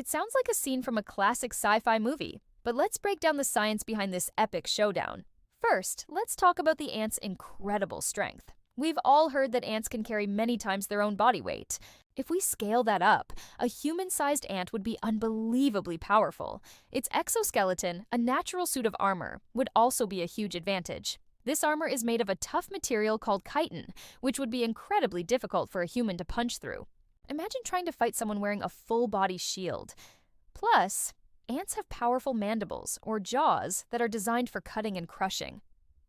It sounds like a scene from a classic sci-fi movie, but let's break down the science behind this epic showdown. First, let's talk about the ant's incredible strength. We've all heard that ants can carry many times their own body weight. If we scale that up, a human-sized ant would be unbelievably powerful. Its exoskeleton, a natural suit of armor, would also be a huge advantage. This armor is made of a tough material called chitin, which would be incredibly difficult for a human to punch through. Imagine trying to fight someone wearing a full-body shield. Plus, ants have powerful mandibles, or jaws, that are designed for cutting and crushing.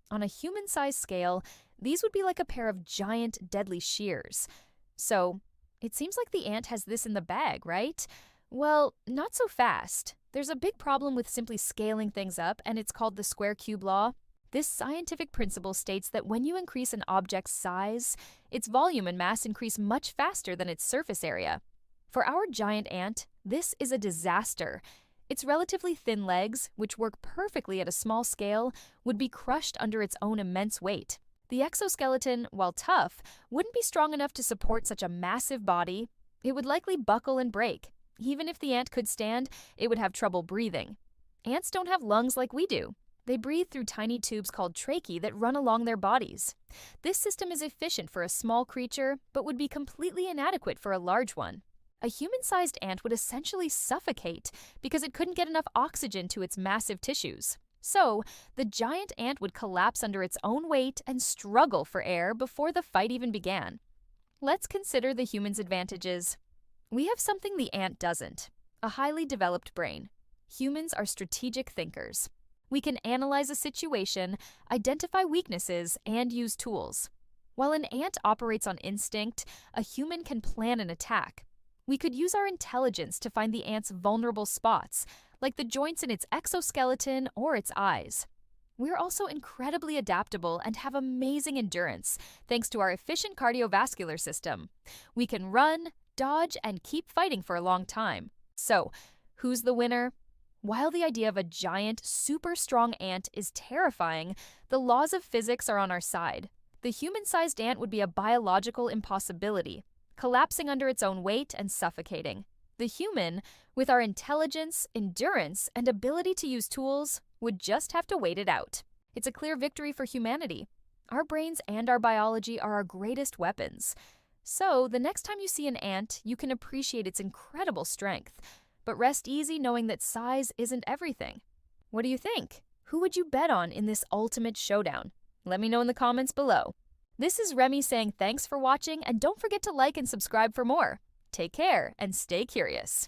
On a human-sized scale, these would be like a pair of giant, deadly shears. So, it seems like the ant has this in the bag, right? Well, not so fast. There's a big problem with simply scaling things up, and it's called the square-cube law. This scientific principle states that when you increase an object's size, its volume and mass increase much faster than its surface area. For our giant ant, this is a disaster. Its relatively thin legs, which work perfectly at a small scale, would be crushed under its own immense weight. The exoskeleton, while tough, wouldn't be strong enough to support such a massive body. It would likely buckle and break. Even if the ant could stand, it would have trouble breathing. Ants don't have lungs like we do. They breathe through tiny tubes called tracheae that run along their bodies. This system is efficient for a small creature, but would be completely inadequate for a large one. A human-sized ant would essentially suffocate because it couldn't get enough oxygen to its massive tissues. So, the giant ant would collapse under its own weight and struggle for air before the fight even began. Let's consider the human's advantages. We have something the ant doesn't: a highly developed brain. Humans are strategic thinkers. We can analyze a situation, identify weaknesses, and use tools. While an ant operates on instinct, a human can plan an attack. We could use our intelligence to find the ant's vulnerable spots, like the joints in its exoskeleton or its eyes. We're also incredibly adaptable and have amazing endurance, thanks to our efficient cardiovascular system. We can run, dodge, and keep fighting for a long time. So, who's the winner? While the idea of a giant, super strong ant is terrifying, the laws of physics are on our side. The human-sized ant would be a biological impossibility, collapsing under its own weight and suffocating. The human, with our intelligence, endurance, and ability to use tools, would just have to wait it out. It's a clear victory for humanity. Our brains and our biology are our greatest weapons. So, the next time you see an ant, you can appreciate its incredible strength. But rest easy knowing that size isn't everything. What do you think? Who would you bet on in this ultimate showdown? Let me know in the comments below. This is Remy saying thanks for watching, and don't forget to like and subscribe for more. Take care and stay curious.